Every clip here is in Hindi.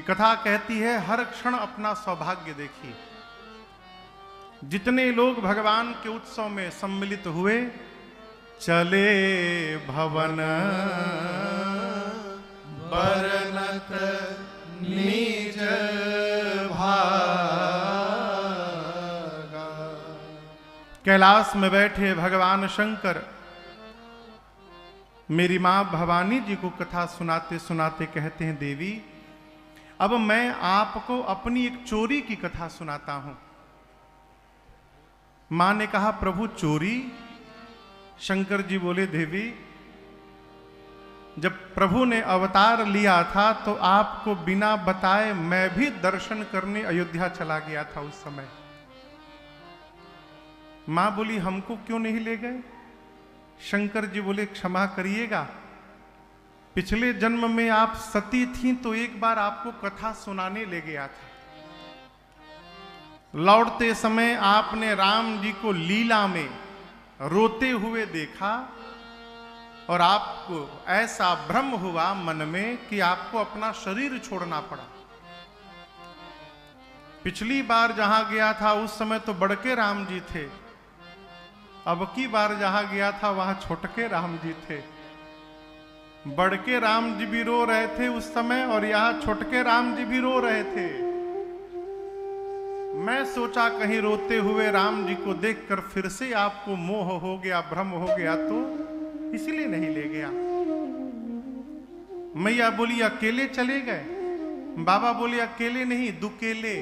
कथा कहती है हर क्षण अपना सौभाग्य देखिए। जितने लोग भगवान के उत्सव में सम्मिलित हुए, चले भवन बरनत निज भागा। कैलाश में बैठे भगवान शंकर मेरी मां भवानी जी को कथा सुनाते सुनाते कहते हैं, देवी अब मैं आपको अपनी एक चोरी की कथा सुनाता हूं। मां ने कहा, प्रभु चोरी? शंकर जी बोले, देवी जब प्रभु ने अवतार लिया था तो आपको बिना बताए मैं भी दर्शन करने अयोध्या चला गया था उस समय। मां बोली, हमको क्यों नहीं ले गए? शंकर जी बोले, क्षमा करिएगा, पिछले जन्म में आप सती थीं तो एक बार आपको कथा सुनाने ले गया था। लौटते समय आपने राम जी को लीला में रोते हुए देखा और आपको ऐसा भ्रम हुआ मन में कि आपको अपना शरीर छोड़ना पड़ा। पिछली बार जहां गया था उस समय तो बड़के राम जी थे, अब की बार जहां गया था वहां छोटके राम जी थे। बड़के राम जी भी रो रहे थे उस समय और यहां छोटके राम जी भी रो रहे थे। मैं सोचा कहीं रोते हुए राम जी को देखकर फिर से आपको मोह हो गया, भ्रम हो गया, तो इसलिए नहीं ले गया। मैया बोली, अकेले चले गए? बाबा बोले, अकेले नहीं, दुकेले।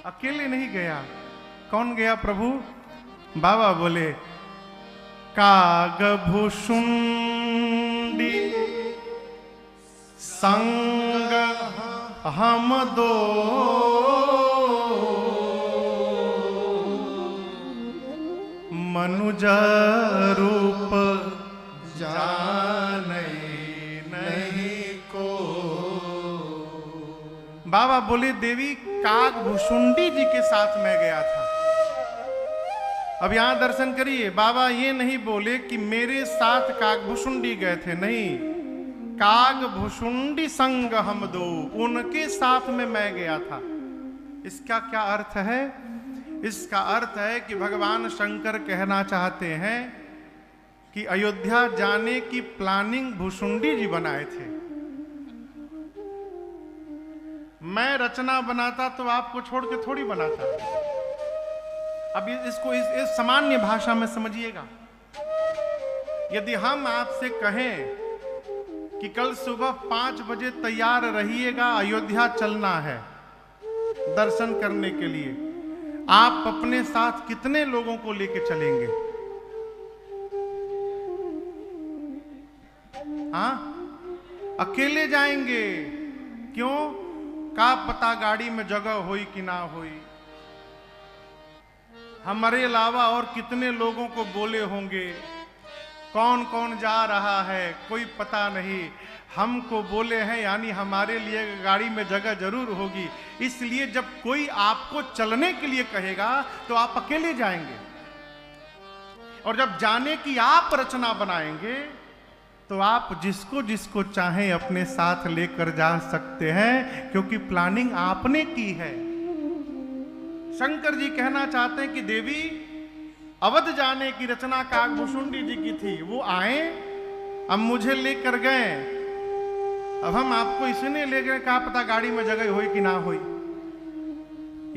अकेले नहीं गया, कौन गया प्रभु? बाबा बोले, कागभुषुंडी संग हम दो, मनुज रूप जाने नहीं को। बाबा बोले, देवी कागभुषुंडी जी के साथ मैं गया था। अब यहां दर्शन करिए, बाबा ये नहीं बोले कि मेरे साथ कागभुषुंडी गए थे, नहीं, कागभुषुंडी संग हम दो, उनके साथ में मैं गया था। इसका क्या अर्थ है? इसका अर्थ है कि भगवान शंकर कहना चाहते हैं कि अयोध्या जाने की प्लानिंग भुषुंडी जी बनाए थे। मैं रचना बनाता तो आपको छोड़ के थोड़ी बनाता। अब इसको इस सामान्य भाषा में समझिएगा। यदि हम आपसे कहें कि कल सुबह 5 बजे तैयार रहिएगा, अयोध्या चलना है दर्शन करने के लिए, आप अपने साथ कितने लोगों को लेके चलेंगे? हाँ, अकेले जाएंगे। क्यों? का पता गाड़ी में जगह होई कि ना होई, हमारे अलावा और कितने लोगों को बोले होंगे, कौन कौन जा रहा है कोई पता नहीं। हमको बोले हैं यानी हमारे लिए गाड़ी में जगह जरूर होगी। इसलिए जब कोई आपको चलने के लिए कहेगा तो आप अकेले जाएंगे, और जब जाने की आप रचना बनाएंगे तो आप जिसको जिसको चाहें अपने साथ लेकर जा सकते हैं, क्योंकि प्लानिंग आपने की है। शंकर जी कहना चाहते हैं कि देवी अवध जाने की रचना कागभुषुंडी जी की थी, वो आए, अब मुझे लेकर गए, अब हम आपको इसलिए ले गए, क्या पता गाड़ी में जगह हुई कि ना हुई।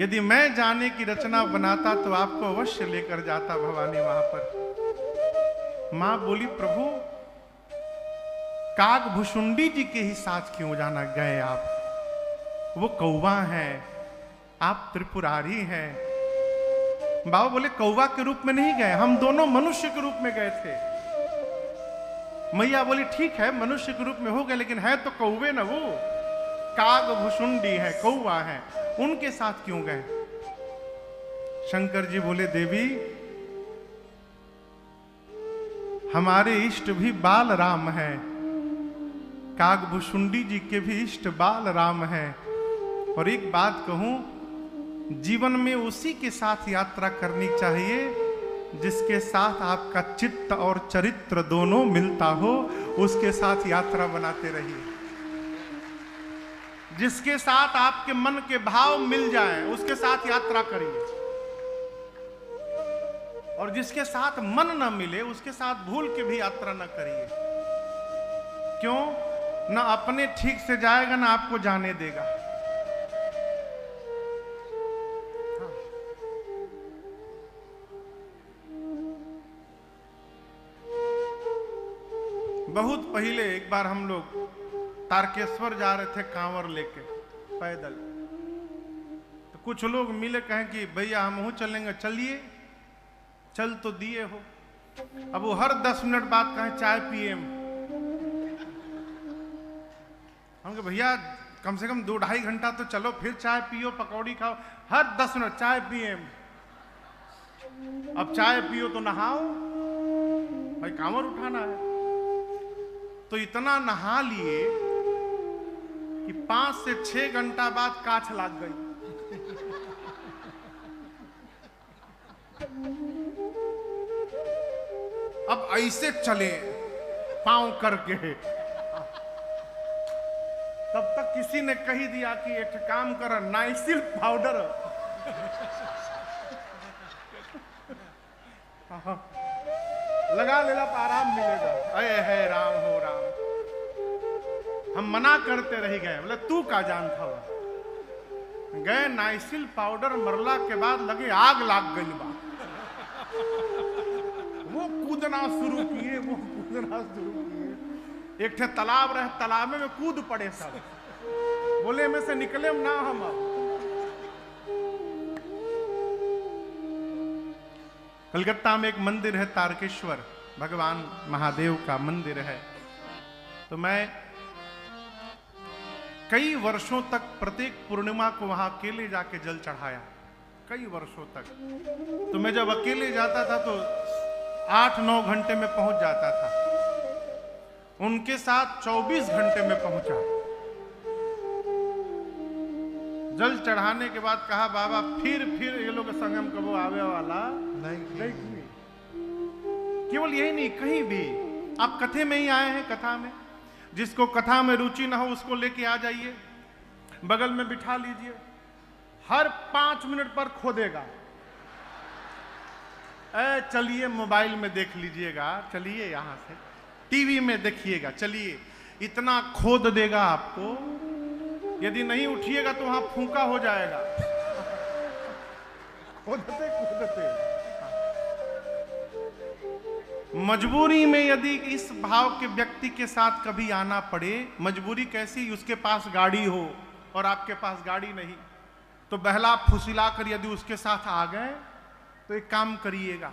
यदि मैं जाने की रचना बनाता तो आपको अवश्य लेकर जाता भवानी वहां पर। मां बोली, प्रभु कागभुषुंडी जी के ही साथ क्यों जाना गए आप? वो कौवा हैं, आप त्रिपुरारी हैं। बाबा बोले, कौवा के रूप में नहीं गए, हम दोनों मनुष्य के रूप में गए थे। मैया बोली, ठीक है मनुष्य के रूप में हो गए, लेकिन है तो कौवे ना, वो कागभुषुंडी है, कौवा है, उनके साथ क्यों गए? शंकर जी बोले, देवी हमारे इष्ट भी बाल राम हैं, कागभुषुंडी जी के भी इष्ट बाल राम हैं। और एक बात कहूं, जीवन में उसी के साथ यात्रा करनी चाहिए जिसके साथ आपका चित्त और चरित्र दोनों मिलता हो, उसके साथ यात्रा बनाते रहिए। जिसके साथ आपके मन के भाव मिल जाएं, उसके साथ यात्रा करिए। और जिसके साथ मन न मिले, उसके साथ भूल के भी यात्रा न करिए। क्यों? ना अपने ठीक से जाएगा, ना आपको जाने देगा। बहुत पहले एक बार हम लोग तारकेश्वर जा रहे थे कांवर लेके पैदल, तो कुछ लोग मिले, कहें कि भैया हम चलेंगे। चलिए, चल तो दिए हो। अब वो हर 10 मिनट बाद कहें चाय पिए। हम कहे भैया कम से कम 2-2.5 घंटा तो चलो, फिर चाय पियो, पकौड़ी खाओ। हर 10 मिनट चाय पिए। अब चाय पियो तो नहाओ, भाई कांवर उठाना है। तो इतना नहा लिए कि 5 से 6 घंटा बाद काछ लग गई। अब ऐसे चले पांव करके। तब तक किसी ने कही दिया कि एक काम कर, नाइसिल पाउडर लगा लेला तो आराम मिलेगा। अरे है राम हो राम। हम मना करते रह गए, बोले तू का जान था। गए, नाइसिल पाउडर मरला के बाद लगे आग लाग गई बा। वो कूदना शुरू किए, वो कूदना शुरू किए। एक थे तालाब रहे, तालाब में कूद पड़े सब। बोले में से निकले ना हम। कलकत्ता में एक मंदिर है तारकेश्वर, भगवान महादेव का मंदिर है। तो मैं कई वर्षों तक प्रत्येक पूर्णिमा को वहां अकेले जाके जल चढ़ाया, कई वर्षों तक। तो मैं जब अकेले जाता था तो 8-9 घंटे में पहुंच जाता था। उनके साथ 24 घंटे में पहुंचा। जल चढ़ाने के बाद कहा बाबा फिर ये लोग संगम कबो आवे वाला नहीं। केवल यही नहीं, कहीं भी आप कथे में ही आए हैं, कथा में जिसको कथा में रुचि ना हो उसको लेके आ जाइए, बगल में बिठा लीजिए। हर 5 मिनट पर खोदेगा। चलिए मोबाइल में देख लीजिएगा, चलिए यहां से टीवी में देखिएगा, चलिए इतना खोद देगा आपको। यदि नहीं उठिएगा तो वहां फूंका हो जाएगा। खोदते खोदते मजबूरी में यदि इस भाव के व्यक्ति के साथ कभी आना पड़े, मजबूरी कैसी, उसके पास गाड़ी हो और आपके पास गाड़ी नहीं, तो बहला फुसिला कर यदि उसके साथ आ गए तो एक काम करिएगा,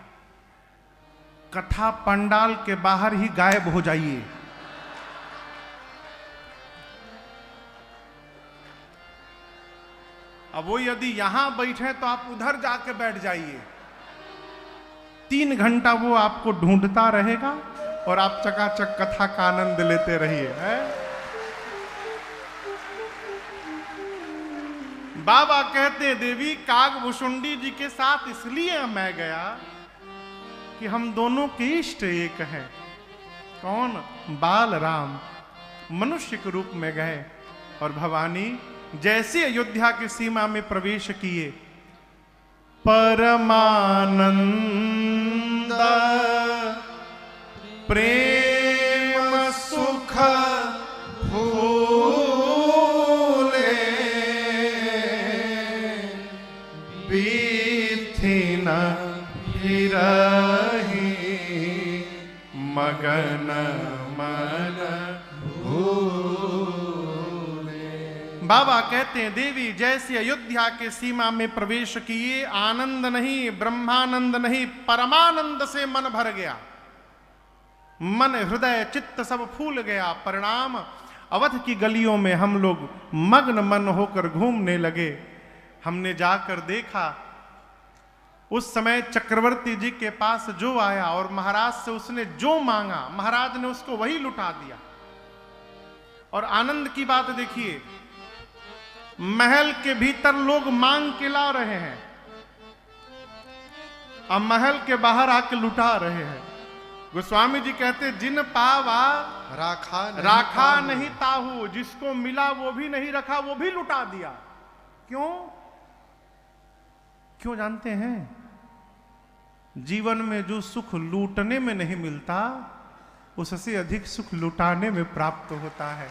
कथा पंडाल के बाहर ही गायब हो जाइए। अब वो यदि यहां बैठे तो आप उधर जाके बैठ जाइए। 3 घंटा वो आपको ढूंढता रहेगा और आप चकाचक कथा का आनंद लेते रहिए। बाबा कहते देवी कागभूषुंडी जी के साथ इसलिए मैं गया कि हम दोनों के इष्ट एक हैं। कौन? बाल राम मनुष्य के रूप में गए और भवानी जैसे अयोध्या की सीमा में प्रवेश किए, परमानंद प्रेम सुख फूले बीथिन हिरहि मगन मन बाबा कहते हैं देवी जैसे अयोध्या के सीमा में प्रवेश किए, आनंद नहीं, ब्रह्मानंद नहीं, परमानंद से मन भर गया। मन हृदय चित्त सब फूल गया। परिणाम अवध की गलियों में हम लोग मग्न मन होकर घूमने लगे। हमने जाकर देखा, उस समय चक्रवर्ती जी के पास जो आया और महाराज से उसने जो मांगा, महाराज ने उसको वही लुटा दिया। और आनंद की बात देखिए, महल के भीतर लोग मांग के ला रहे हैं, अब महल के बाहर आके लुटा रहे हैं। गोस्वामी जी कहते जिन पावा राखा नहीं ताहू, जिसको मिला वो भी नहीं रखा, वो भी लुटा दिया। क्यों? क्यों जानते हैं? जीवन में जो सुख लूटने में नहीं मिलता, उससे अधिक सुख लुटाने में प्राप्त होता है।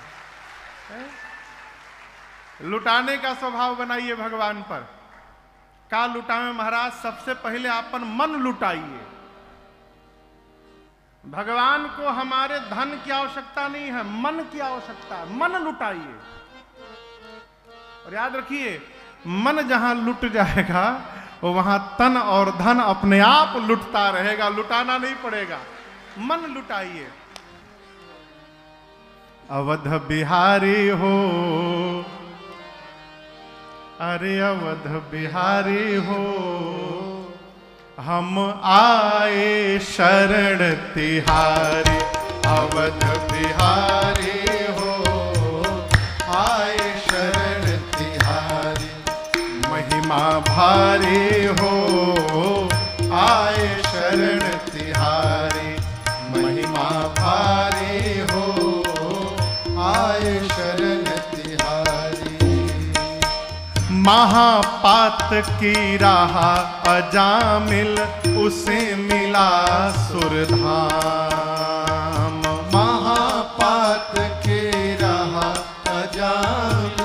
लुटाने का स्वभाव बनाइए भगवान पर। का लुटावे महाराज? सबसे पहले अपन मन लुटाइए। भगवान को हमारे धन की आवश्यकता नहीं है, मन की आवश्यकता है। मन लुटाइए। और याद रखिए, मन जहां लुट जाएगा वहां तन और धन अपने आप लुटता रहेगा, लुटाना नहीं पड़ेगा। मन लुटाइए। अवध बिहारी हो, अरे अवध बिहारी हो, हम आए शरण तिहारी। अवध बिहारी हो, आए शरण तिहारी। महिमा भारी हो, आए शरण तिहारी। महिमा भारी हो, आए शरण तिहारी। महापात की राह अजामिल, उसे मिला सुरधाम। महापात की राह अजामिल,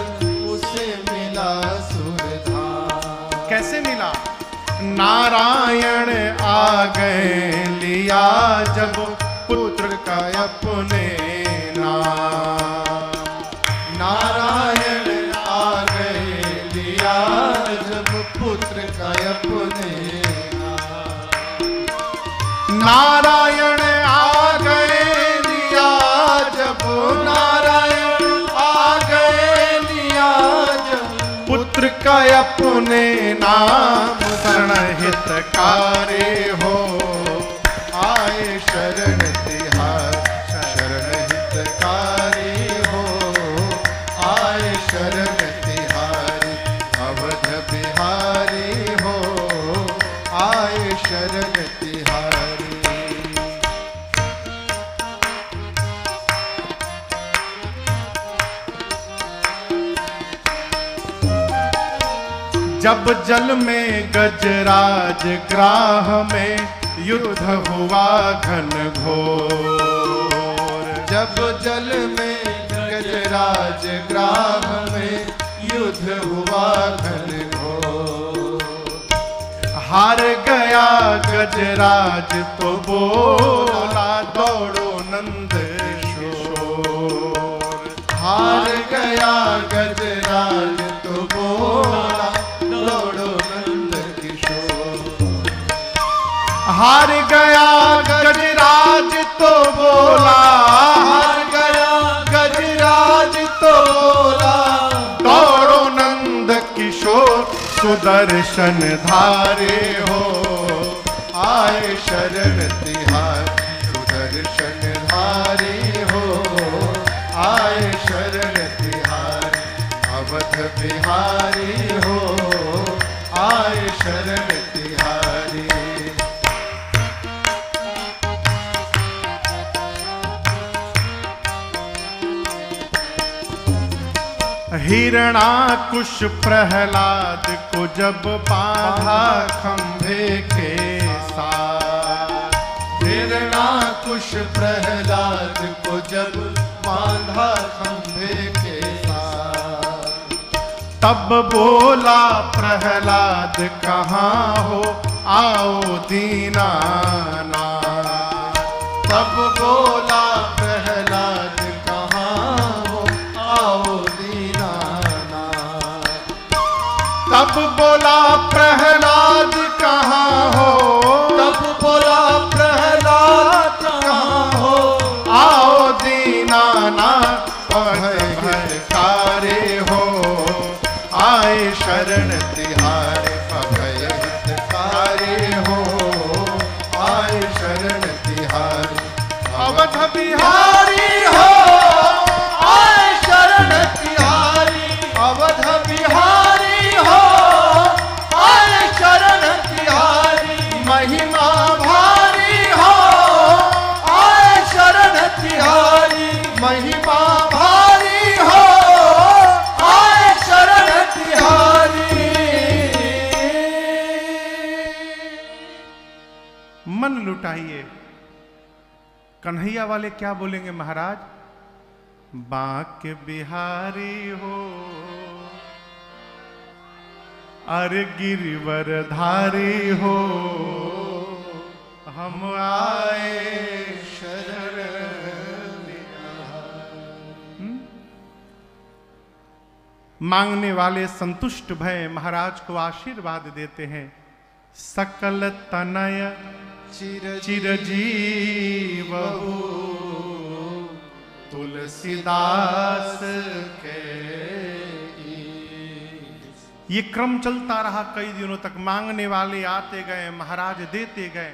उसे मिला सुरधाम। कैसे मिला? नारायण आ गए लिया जब पुत्र का अपने नाम। नारायण आ गए लिया जब पुत्र का अपने नाम। नारायण आ गए लिया जब, नारायण आ गए लिया जब पुत्र का अपने नाम। शरण हितकारी हो, आए शरण तिहारी। शरण हितकारी हो, आए शरण तिहारी। अवध बिहारी हो, आए शरण तिहारी। जब जल में गजराज ग्राह में युद्ध हुआ घन घोर। जब जल में गजराज ग्राह में युद्ध हुआ घन घोर। हार गया गजराज तो बोला, दौड़ो नंद किशोर। हार गया गजराज तो बोला, दौड़ो नंद किशोर। हार गया गजराज तो बोला, हार गया गजराज तो बोला, दौड़ो नंद किशोर। सुदर्शन धारे हो, आए शरण तिहारी। सुदर्शन धारे हो, आए शरण तिहारी। अवध बिहारी हो, आए शरण तिहारी। हिरणाकुश प्रहलाद को जब बांधा खंभे के साथ। हिरणाकुश प्रहलाद को जब बांधा खंभे के साथ। तब बोला प्रहलाद कहाँ हो, आओ दीनानाथ। तब बोला प्रहलाद कहाँ हो, आओ दीनानाथ। तब बोला प्रहलाद कहाँ हो, तब बोला प्रहलाद कहाँ हो, आओ दीनानाथ। भयकारे हो, आए शरण तिहारी। अभय हितकारी हो, आए शरण तिहारी। अवध बिहारी हो, आए शरण तिहारी। अवध बिहारी हो, आए शरण तिहारी। महिमा भारी हो, आए शरण तिहारी। वाले क्या बोलेंगे महाराज? बांके बिहारी हो अरे गिरिवरधारी हो, हम आए शरण। मांगने वाले संतुष्ट भय महाराज को आशीर्वाद देते हैं। सकल तनय चिरजीवहु तुलसीदास के। ये क्रम चलता रहा कई दिनों तक। मांगने वाले आते गए, महाराज देते गए।